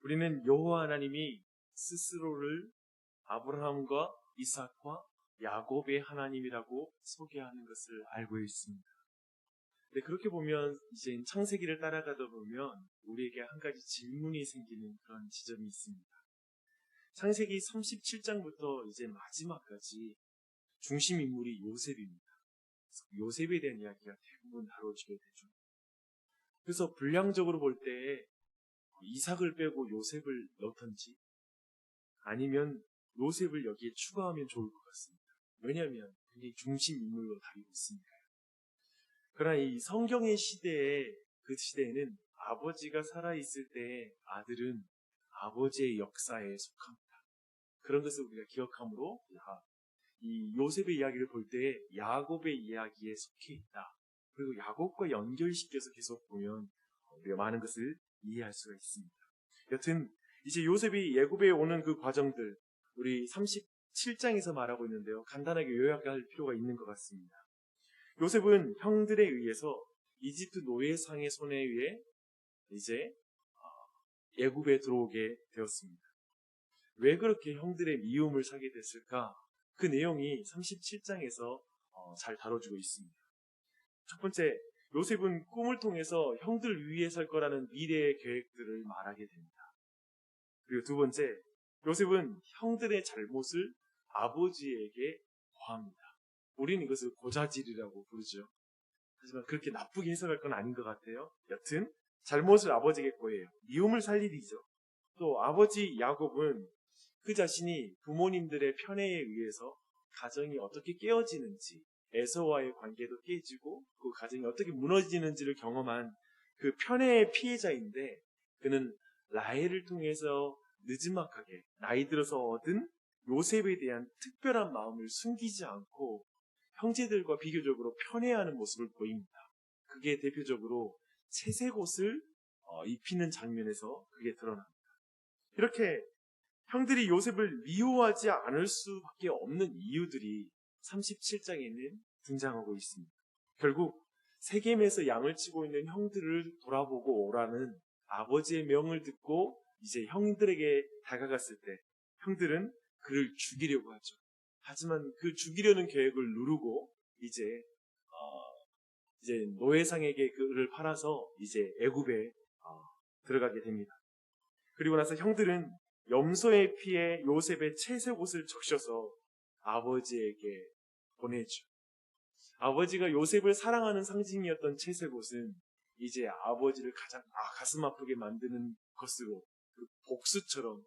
우리는 여호와 하나님이 스스로를 아브라함과 이삭과 야곱의 하나님이라고 소개하는 것을 알고 있습니다. 근데 그렇게 보면 이제 창세기를 따라가다 보면 우리에게 한 가지 질문이 생기는 그런 지점이 있습니다. 창세기 37장부터 이제 마지막까지 중심 인물이 요셉입니다. 요셉에 대한 이야기가 대부분 다뤄지게 되죠. 그래서 분량적으로 볼 때 이삭을 빼고 요셉을 넣던지 아니면 요셉을 여기에 추가하면 좋을 것 같습니다. 왜냐하면 굉장히 중심 인물로 다루고 있으니까요. 그러나 이 성경의 시대에 그 시대에는 아버지가 살아있을 때 아들은 아버지의 역사에 속합니다. 그런 것을 우리가 기억하므로 이 요셉의 이야기를 볼 때 야곱의 이야기에 속해 있다. 그리고 야곱과 연결시켜서 계속 보면 우리가 많은 것을 이해할 수가 있습니다. 여튼 이제 요셉이 애굽에 오는 그 과정들 우리 37장에서 말하고 있는데요. 간단하게 요약할 필요가 있는 것 같습니다. 요셉은 형들에 의해서 이집트 노예상의 손에 의해 이제 애굽에 들어오게 되었습니다. 왜 그렇게 형들의 미움을 사게 됐을까? 그 내용이 37장에서 잘 다뤄지고 있습니다. 첫 번째, 요셉은 꿈을 통해서 형들 위에 설 거라는 미래의 계획들을 말하게 됩니다. 그리고 두 번째, 요셉은 형들의 잘못을 아버지에게 고합니다. 우리는 이것을 고자질이라고 부르죠. 하지만 그렇게 나쁘게 해석할 건 아닌 것 같아요. 여튼 잘못을 아버지에게 고해요. 미움을 살 일이죠. 또 아버지 야곱은 그 자신이 부모님들의 편애에 의해서 가정이 어떻게 깨어지는지, 에서와의 관계도 깨지고 그 가정이 어떻게 무너지는지를 경험한 그 편애의 피해자인데, 그는 라헬을 통해서 느지막하게 나이 들어서 얻은 요셉에 대한 특별한 마음을 숨기지 않고 형제들과 비교적으로 편애하는 모습을 보입니다. 그게 대표적으로 채색 옷을 입히는 장면에서 그게 드러납니다. 이렇게 형들이 요셉을 미워하지 않을 수밖에 없는 이유들이 37장에는 등장하고 있습니다. 결국 세겜에서 양을 치고 있는 형들을 돌아보고 오라는 아버지의 명을 듣고 이제 형들에게 다가갔을 때 형들은 그를 죽이려고 하죠. 하지만 그 죽이려는 계획을 누르고 이제 노예상에게 그를 팔아서 이제 애굽에 들어가게 됩니다. 그리고 나서 형들은 염소의 피에 요셉의 채색 옷을 적셔서 아버지에게 보내죠. 아버지가 요셉을 사랑하는 상징이었던 채색 옷은 이제 아버지를 가장 가슴 아프게 만드는 것으로 복수처럼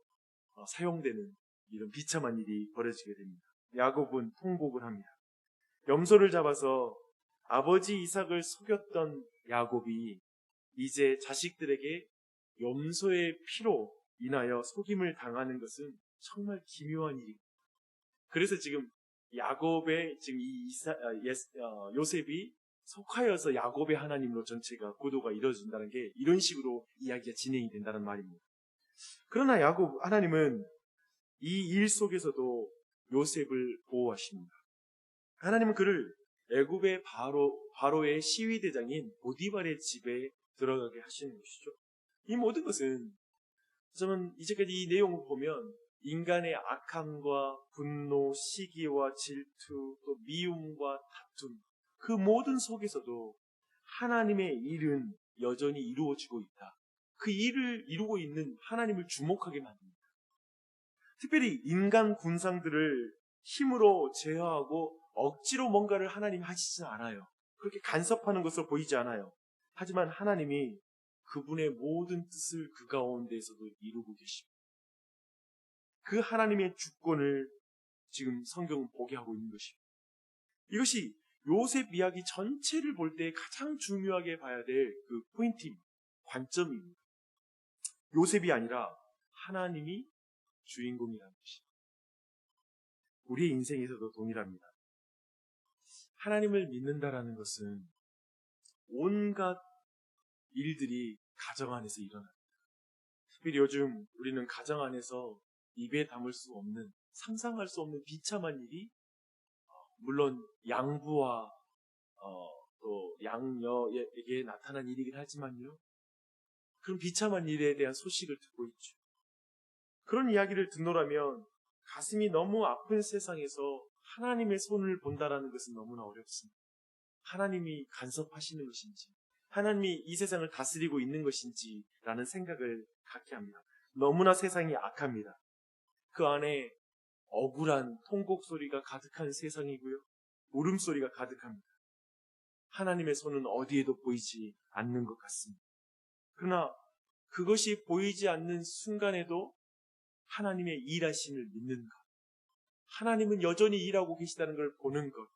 사용되는 이런 비참한 일이 벌어지게 됩니다. 야곱은 통곡을 합니다. 염소를 잡아서 아버지 이삭을 속였던 야곱이 이제 자식들에게 염소의 피로 인하여 속임을 당하는 것은 정말 기묘한 일입니다. 그래서 지금 야곱의 지금 요셉이 속하여서 야곱의 하나님으로 전체가 구도가 이루어진다는 게 이런 식으로 이야기가 진행이 된다는 말입니다. 그러나 야곱 하나님은 이 일 속에서도 요셉을 보호하십니다. 하나님은 그를 애굽의 바로의 시위대장인 보디발의 집에 들어가게 하시는 것이죠. 이 모든 것은 저는 이제까지 이 내용을 보면 인간의 악함과 분노, 시기와 질투, 또 미움과 다툼, 그 모든 속에서도 하나님의 일은 여전히 이루어지고 있다. 그 일을 이루고 있는 하나님을 주목하게 만듭니다. 특별히 인간 군상들을 힘으로 제어하고 억지로 뭔가를 하나님이 하시지 않아요. 그렇게 간섭하는 것으로 보이지 않아요. 하지만 하나님이 그분의 모든 뜻을 그 가운데에서도 이루고 계십니다. 그 하나님의 주권을 지금 성경은 보게 하고 있는 것입니다. 이것이 요셉 이야기 전체를 볼 때 가장 중요하게 봐야 될 그 포인트입니다. 관점입니다. 요셉이 아니라 하나님이 주인공이라는 것입니다. 우리의 인생에서도 동일합니다. 하나님을 믿는다라는 것은 온갖 일들이 가정 안에서 일어납니다. 특별히 요즘 우리는 가정 안에서 입에 담을 수 없는, 상상할 수 없는 비참한 일이 물론 양부와 또 양녀에게 나타난 일이긴 하지만요. 그런 비참한 일에 대한 소식을 듣고 있죠. 그런 이야기를 듣노라면 가슴이 너무 아픈 세상에서 하나님의 손을 본다라는 것은 너무나 어렵습니다. 하나님이 간섭하시는 것인지, 하나님이 이 세상을 다스리고 있는 것인지 라는 생각을 갖게 합니다. 너무나 세상이 악합니다. 그 안에 억울한 통곡 소리가 가득한 세상이고요. 울음소리가 가득합니다. 하나님의 손은 어디에도 보이지 않는 것 같습니다. 그러나 그것이 보이지 않는 순간에도 하나님의 일하심을 믿는 것, 하나님은 여전히 일하고 계시다는 걸 보는 것,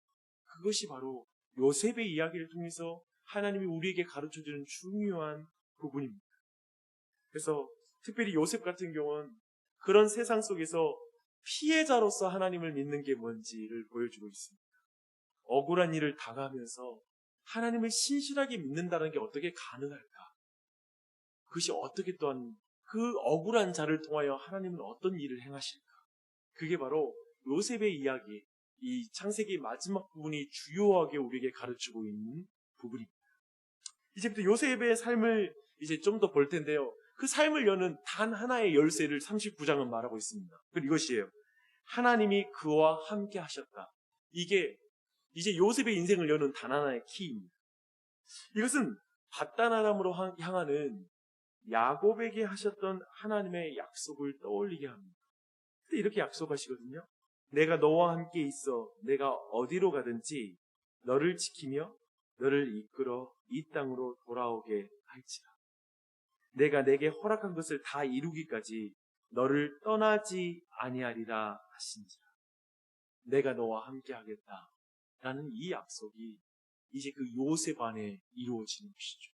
그것이 바로 요셉의 이야기를 통해서 하나님이 우리에게 가르쳐주는 중요한 부분입니다. 그래서 특별히 요셉 같은 경우는 그런 세상 속에서 피해자로서 하나님을 믿는 게 뭔지를 보여주고 있습니다. 억울한 일을 당하면서 하나님을 신실하게 믿는다는 게 어떻게 가능할까? 그것이 어떻게 또한 그 억울한 자를 통하여 하나님은 어떤 일을 행하실까? 그게 바로 요셉의 이야기, 이 창세기 마지막 부분이 주요하게 우리에게 가르치고 있는 부분입니다. 이제부터 요셉의 삶을 이제 좀 더 볼 텐데요. 그 삶을 여는 단 하나의 열쇠를 39장은 말하고 있습니다. 그리고 이것이에요. 하나님이 그와 함께 하셨다. 이게 이제 요셉의 인생을 여는 단 하나의 키입니다. 이것은 밧단아람으로 향하는 야곱에게 하셨던 하나님의 약속을 떠올리게 합니다. 근데 이렇게 약속하시거든요. 내가 너와 함께 있어 내가 어디로 가든지 너를 지키며 너를 이끌어 이 땅으로 돌아오게 할지라. 내가 내게 허락한 것을 다 이루기까지 너를 떠나지 아니하리라 하신지라. 내가 너와 함께 하겠다 라는 이 약속이 이제 그 요셉 안에 이루어지는 것이죠.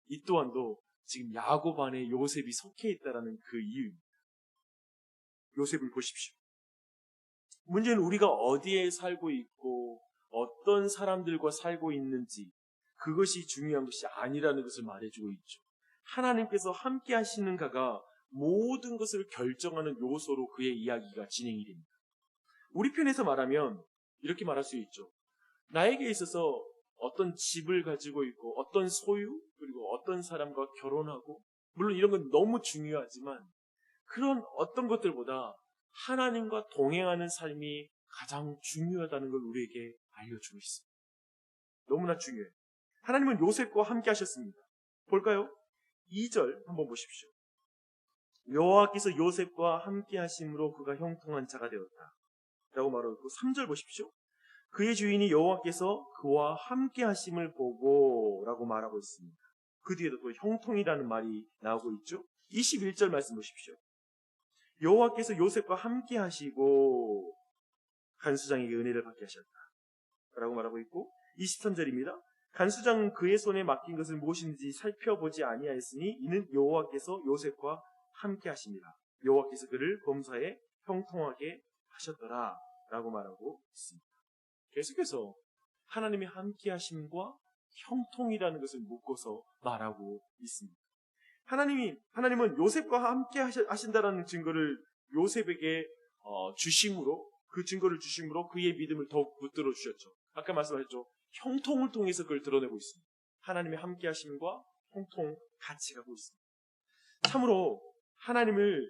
이 또한도 지금 야곱 안에 요셉이 속해 있다라는 그 이유입니다. 요셉을 보십시오. 문제는 우리가 어디에 살고 있고 어떤 사람들과 살고 있는지 그것이 중요한 것이 아니라는 것을 말해주고 있죠. 하나님께서 함께 하시는가가 모든 것을 결정하는 요소로 그의 이야기가 진행이 됩니다. 우리 편에서 말하면 이렇게 말할 수 있죠. 나에게 있어서 어떤 집을 가지고 있고 어떤 소유 그리고 어떤 사람과 결혼하고 물론 이런 건 너무 중요하지만 그런 어떤 것들보다 하나님과 동행하는 삶이 가장 중요하다는 걸 우리에게 알려주고 있습니다. 너무나 중요해요. 하나님은 요셉과 함께 하셨습니다. 볼까요? 2절 한번 보십시오. 여호와께서 요셉과 함께 하심으로 그가 형통한 자가 되었다 라고 말하고 3절 보십시오. 그의 주인이 여호와께서 그와 함께 하심을 보고 라고 말하고 있습니다. 그 뒤에도 또 형통이라는 말이 나오고 있죠. 21절 말씀 보십시오. 여호와께서 요셉과 함께 하시고 간수장에게 은혜를 받게 하셨다 라고 말하고 있고 23절입니다. 간수장은 그의 손에 맡긴 것을 무엇인지 살펴보지 아니하였으니 이는 여호와께서 요셉과 함께 하심이라. 여호와께서 그를 범사에 형통하게 하셨더라 라고 말하고 있습니다. 계속해서 하나님의 함께 하심과 형통이라는 것을 묶어서 말하고 있습니다. 하나님은 요셉과 함께 하신다라는 증거를 요셉에게 주심으로 그 증거를 주심으로 그의 믿음을 더욱 붙들어 주셨죠. 아까 말씀하셨죠. 형통을 통해서 그걸 드러내고 있습니다. 하나님의 함께 하심과 형통 같이 가고 있습니다. 참으로 하나님을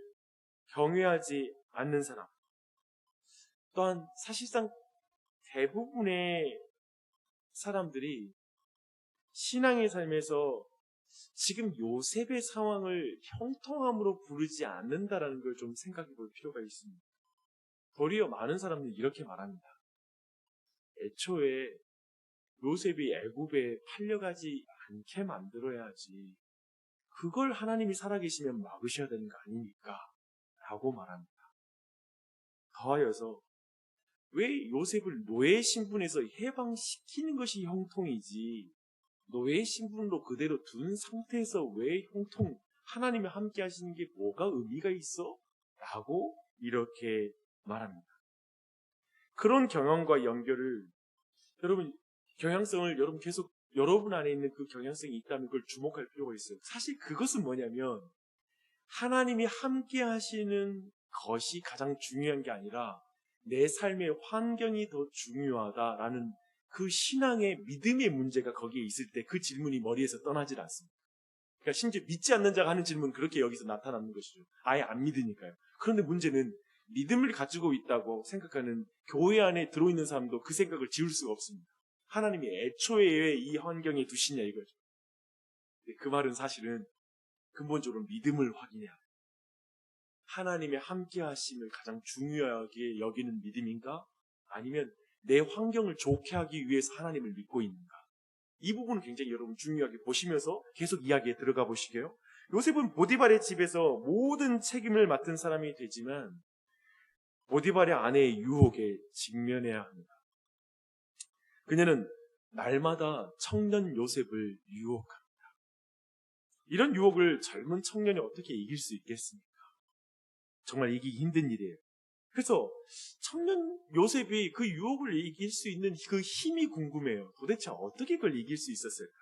경외하지 않는 사람 또한 사실상 대부분의 사람들이 신앙의 삶에서 지금 요셉의 상황을 형통함으로 부르지 않는다라는 걸 좀 생각해 볼 필요가 있습니다. 도리어 많은 사람들이 이렇게 말합니다. 애초에 요셉이 애굽에 팔려가지 않게 만들어야지 그걸 하나님이 살아계시면 막으셔야 되는 거 아닙니까? 라고 말합니다. 더하여서 왜 요셉을 노예 신분에서 해방시키는 것이 형통이지 노예 신분으로 그대로 둔 상태에서 왜 형통, 하나님이 함께 하시는 게 뭐가 의미가 있어? 라고 이렇게 말합니다. 그런 경향과 연결을 경향성을 여러분 계속 여러분 안에 있는 그 경향성이 있다면 그걸 주목할 필요가 있어요. 사실 그것은 뭐냐면 하나님이 함께 하시는 것이 가장 중요한 게 아니라 내 삶의 환경이 더 중요하다라는 그 신앙의 믿음의 문제가 거기에 있을 때 그 질문이 머리에서 떠나질 않습니다. 그러니까 심지어 믿지 않는 자가 하는 질문은 그렇게 여기서 나타나는 것이죠. 아예 안 믿으니까요. 그런데 문제는 믿음을 가지고 있다고 생각하는 교회 안에 들어있는 사람도 그 생각을 지울 수가 없습니다. 하나님이 애초에 왜 이 환경에 두시냐 이거죠. 그 말은 사실은 근본적으로 믿음을 확인해야 해요. 하나님의 함께 하심을 가장 중요하게 여기는 믿음인가? 아니면 내 환경을 좋게 하기 위해서 하나님을 믿고 있는가? 이 부분은 굉장히 여러분 중요하게 보시면서 계속 이야기에 들어가 보시게요. 요셉은 보디발의 집에서 모든 책임을 맡은 사람이 되지만 보디발의 아내의 유혹에 직면해야 합니다. 그녀는 날마다 청년 요셉을 유혹합니다. 이런 유혹을 젊은 청년이 어떻게 이길 수 있겠습니까? 정말 이기기 힘든 일이에요. 그래서 청년 요셉이 그 유혹을 이길 수 있는 그 힘이 궁금해요. 도대체 어떻게 그걸 이길 수 있었을까?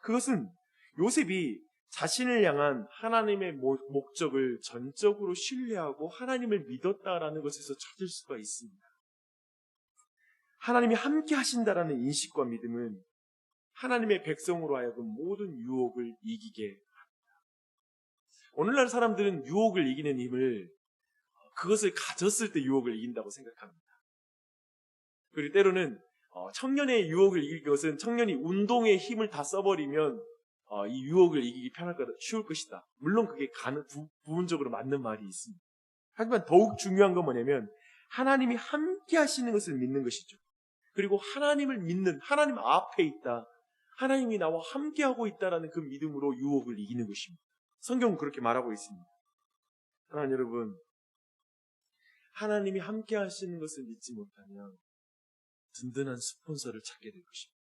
그것은 요셉이 자신을 향한 하나님의 목적을 전적으로 신뢰하고 하나님을 믿었다라는 것에서 찾을 수가 있습니다. 하나님이 함께 하신다라는 인식과 믿음은 하나님의 백성으로 하여금 모든 유혹을 이기게 합니다. 오늘날 사람들은 유혹을 이기는 힘을 그것을 가졌을 때 유혹을 이긴다고 생각합니다. 그리고 때로는 청년의 유혹을 이길 것은 청년이 운동의 힘을 다 써버리면 이 유혹을 이기기 쉬울 것이다. 물론 그게 부분적으로 맞는 말이 있습니다. 하지만 더욱 중요한 건 뭐냐면 하나님이 함께 하시는 것을 믿는 것이죠. 그리고 하나님을 믿는 하나님 앞에 있다. 하나님이 나와 함께하고 있다라는 그 믿음으로 유혹을 이기는 것입니다. 성경은 그렇게 말하고 있습니다. 사랑하는 여러분, 하나님이 함께 하시는 것을 믿지 못하면 든든한 스폰서를 찾게 될 것입니다.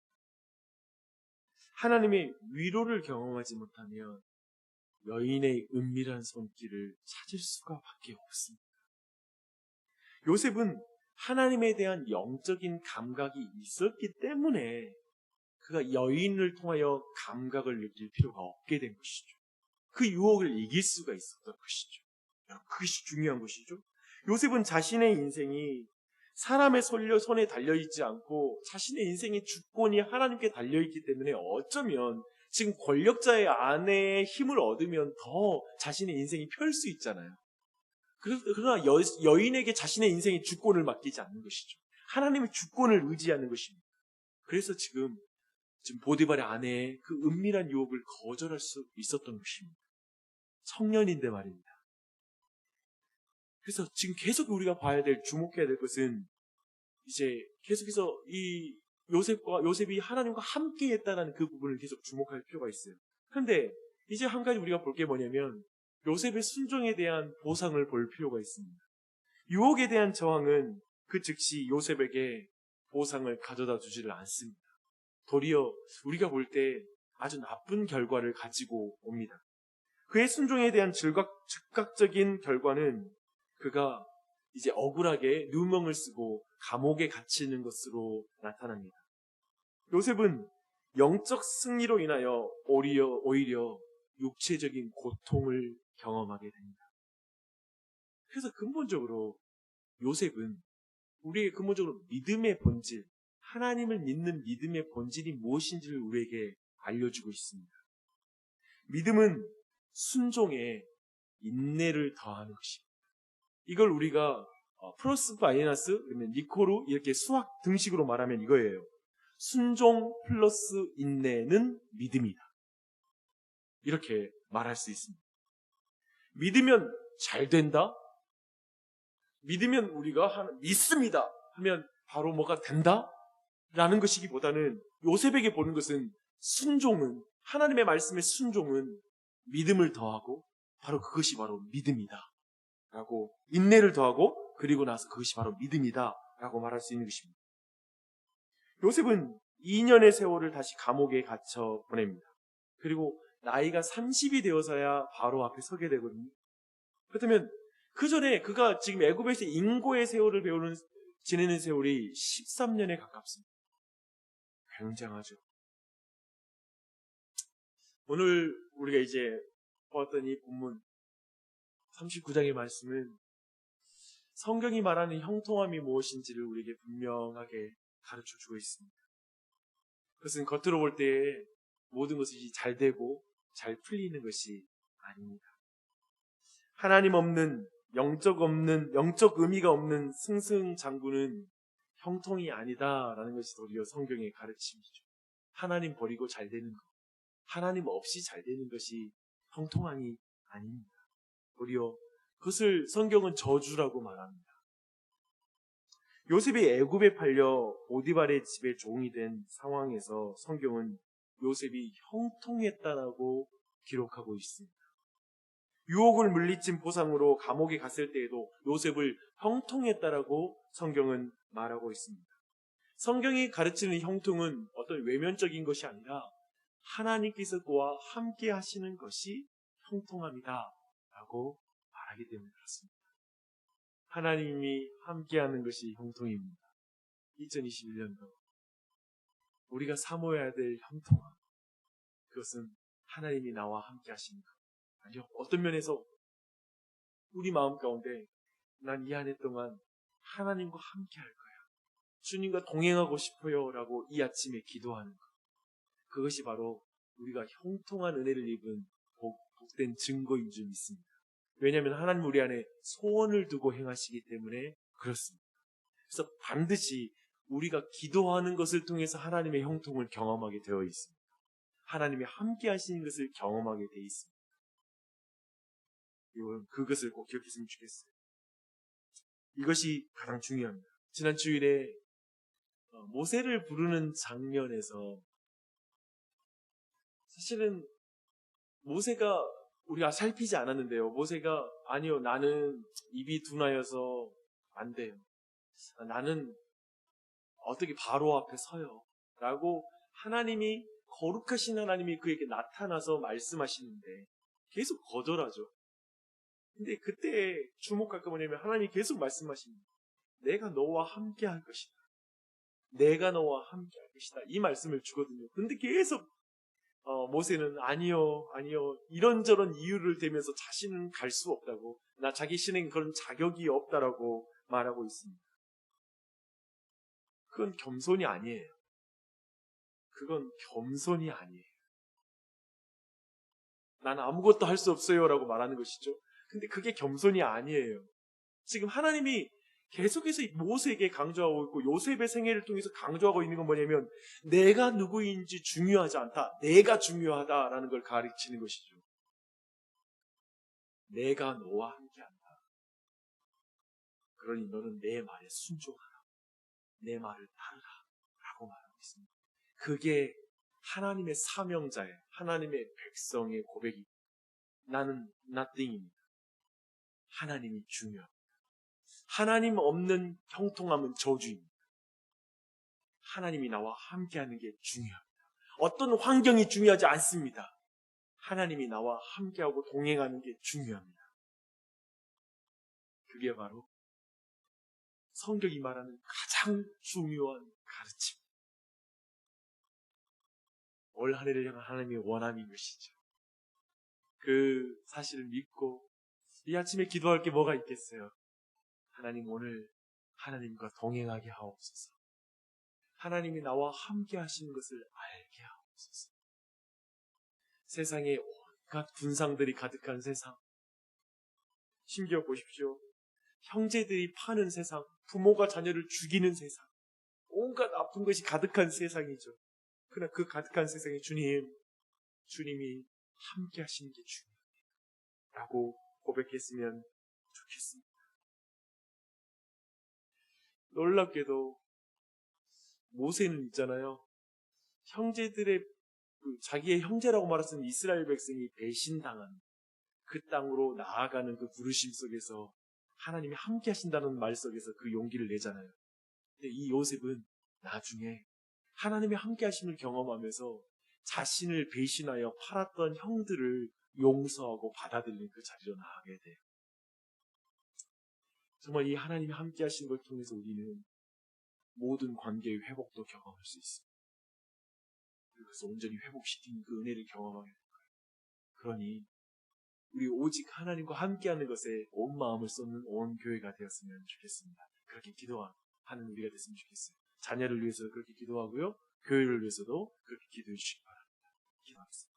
하나님의 위로를 경험하지 못하면 여인의 은밀한 손길을 찾을 수가 밖에 없습니다. 요셉은 하나님에 대한 영적인 감각이 있었기 때문에 그가 여인을 통하여 감각을 느낄 필요가 없게 된 것이죠. 그 유혹을 이길 수가 있었던 것이죠. 그것이 중요한 것이죠. 요셉은 자신의 인생이 사람의 손에 달려있지 않고 자신의 인생의 주권이 하나님께 달려있기 때문에 어쩌면 지금 권력자의 아내의 힘을 얻으면 더 자신의 인생이 펼 수 있잖아요. 그러나 여인에게 자신의 인생의 주권을 맡기지 않는 것이죠. 하나님의 주권을 의지하는 것입니다. 그래서 지금 보디발의 아내의 그 은밀한 유혹을 거절할 수 있었던 것입니다. 청년인데 말입니다. 그래서 지금 계속 우리가 주목해야 될 것은 이제 계속해서 이 요셉이 하나님과 함께 했다는 그 부분을 계속 주목할 필요가 있어요. 그런데 이제 한 가지 우리가 볼 게 뭐냐면 요셉의 순종에 대한 보상을 볼 필요가 있습니다. 유혹에 대한 저항은 그 즉시 요셉에게 보상을 가져다 주지를 않습니다. 도리어 우리가 볼 때 아주 나쁜 결과를 가지고 옵니다. 그의 순종에 대한 즉각적인 결과는 그가 이제 억울하게 누명을 쓰고 감옥에 갇히는 것으로 나타납니다. 요셉은 영적 승리로 인하여 오히려 육체적인 고통을 경험하게 됩니다. 그래서 근본적으로 요셉은 우리의 근본적으로 믿음의 본질, 하나님을 믿는 믿음의 본질이 무엇인지를 우리에게 알려주고 있습니다. 믿음은 순종에 인내를 더하는 것입니다. 이걸 우리가 플러스 마이너스 그러면 니코루 이렇게 수학 등식으로 말하면 이거예요. 순종 플러스 인내는 믿음이다. 이렇게 말할 수 있습니다. 믿으면 잘 된다. 믿으면 우리가 믿습니다 하면 바로 뭐가 된다? 라는 것이기보다는 요셉에게 보는 것은 순종은 하나님의 말씀의 순종은 믿음을 더하고 바로 그것이 바로 믿음이다 라고 인내를 더하고 그리고 나서 그것이 바로 믿음이다 라고 말할 수 있는 것입니다. 요셉은 2년의 세월을 다시 감옥에 갇혀 보냅니다. 그리고 나이가 30이 되어서야 바로 앞에 서게 되거든요. 그렇다면 그 전에 그가 지금 애굽에서 인고의 세월을 지내는 세월이 13년에 가깝습니다. 굉장하죠. 오늘 우리가 이제 보았던 이 본문 39장의 말씀은 성경이 말하는 형통함이 무엇인지를 우리에게 분명하게 가르쳐 주고 있습니다. 그것은 겉으로 볼 때 모든 것이 잘 되고 잘 풀리는 것이 아닙니다. 하나님 없는, 영적 의미가 없는 승승장구는 형통이 아니다라는 것이 도리어 성경의 가르침이죠. 하나님 버리고 잘 되는 것, 하나님 없이 잘 되는 것이 형통함이 아닙니다. 도리어 그것을 성경은 저주라고 말합니다. 요셉이 애굽에 팔려 보디발의 집에 종이 된 상황에서 성경은 요셉이 형통했다라고 기록하고 있습니다. 유혹을 물리친 보상으로 감옥에 갔을 때에도 요셉을 형통했다라고 성경은 말하고 있습니다. 성경이 가르치는 형통은 어떤 외면적인 것이 아니라 하나님께서 그와 함께 하시는 것이 형통함이다 라고 말하기 때문에 그렇습니다. 하나님이 함께하는 것이 형통입니다. 2021년도 우리가 사모해야 될 형통함, 그것은 하나님이 나와 함께 하시는 것. 아니요, 어떤 면에서 우리 마음 가운데 난 이 한 해 동안 하나님과 함께 할 거야, 주님과 동행하고 싶어요 라고 이 아침에 기도하는 것, 그것이 바로 우리가 형통한 은혜를 입은 복된 증거인 줄 믿습니다. 왜냐하면 하나님 우리 안에 소원을 두고 행하시기 때문에 그렇습니다. 그래서 반드시 우리가 기도하는 것을 통해서 하나님의 형통을 경험하게 되어 있습니다. 하나님이 함께 하시는 것을 경험하게 되어 있습니다. 여러분, 그것을 꼭 기억했으면 좋겠어요. 이것이 가장 중요합니다. 지난 주일에 모세를 부르는 장면에서 사실은 모세가 우리가 살피지 않았는데요. 모세가 아니요, 나는 입이 둔하여서 안 돼요. 나는 어떻게 바로 앞에 서요 라고 하나님이, 거룩하신 하나님이 그에게 나타나서 말씀하시는데 계속 거절하죠. 근데 그때 주목할 거 뭐냐면 하나님이 계속 말씀하십니다. 내가 너와 함께 할 것이다. 내가 너와 함께 할 것이다. 이 말씀을 주거든요. 근데 계속 모세는 아니요 이런저런 이유를 대면서 자신은 갈 수 없다고, 나 자기 신에게 그런 자격이 없다라고 말하고 있습니다. 그건 겸손이 아니에요. 그건 겸손이 아니에요. 나는 아무것도 할 수 없어요 라고 말하는 것이죠. 근데 그게 겸손이 아니에요. 지금 하나님이 계속해서 모세에게 강조하고 있고 요셉의 생애를 통해서 강조하고 있는 건 뭐냐면 내가 누구인지 중요하지 않다, 내가 중요하다라는 걸 가르치는 것이죠. 내가 너와 함께한다. 그러니 너는 내 말에 순종하라, 내 말을 따르라 라고 말하고 있습니다. 그게 하나님의 사명자예요. 하나님의 백성의 고백이 나는 nothing입니다. 하나님이 중요합니다. 하나님 없는 형통함은 저주입니다. 하나님이 나와 함께하는 게 중요합니다. 어떤 환경이 중요하지 않습니다. 하나님이 나와 함께하고 동행하는 게 중요합니다. 그게 바로 성경이 말하는 가장 중요한 가르침입니다. 올 한 해를 향한 하나님의 원함인 것이죠. 그 사실을 믿고 이 아침에 기도할 게 뭐가 있겠어요? 하나님, 오늘 하나님과 동행하게 하옵소서. 하나님이 나와 함께 하시는 것을 알게 하옵소서. 세상에 온갖 군상들이 가득한 세상, 심지어 보십시오. 형제들이 파는 세상, 부모가 자녀를 죽이는 세상, 온갖 아픈 것이 가득한 세상이죠. 그러나 그 가득한 세상에 주님이 함께 하시는 게 중요합니다 라고 고백했으면 좋겠습니다. 놀랍게도 모세는 있잖아요, 형제들의 자기의 형제라고 말할 수 있는 이스라엘 백성이 배신당한 그 땅으로 나아가는 그 부르심 속에서 하나님이 함께 하신다는 말 속에서 그 용기를 내잖아요. 근데 이 요셉은 나중에 하나님의 함께 하심을 경험하면서 자신을 배신하여 팔았던 형들을 용서하고 받아들이는 그 자리로 나아가게 돼요. 정말 이 하나님이 함께 하시는 걸 통해서 우리는 모든 관계의 회복도 경험할 수 있습니다. 그래서 온전히 회복시킨 그 은혜를 경험하게 될 거예요. 그러니 우리 오직 하나님과 함께하는 것에 온 마음을 쏟는 온 교회가 되었으면 좋겠습니다. 그렇게 기도하는 우리가 됐으면 좋겠어요. 자녀를 위해서 그렇게 기도하고요. 교회를 위해서도 그렇게 기도해 주시기 바랍니다. 기도하겠습니다.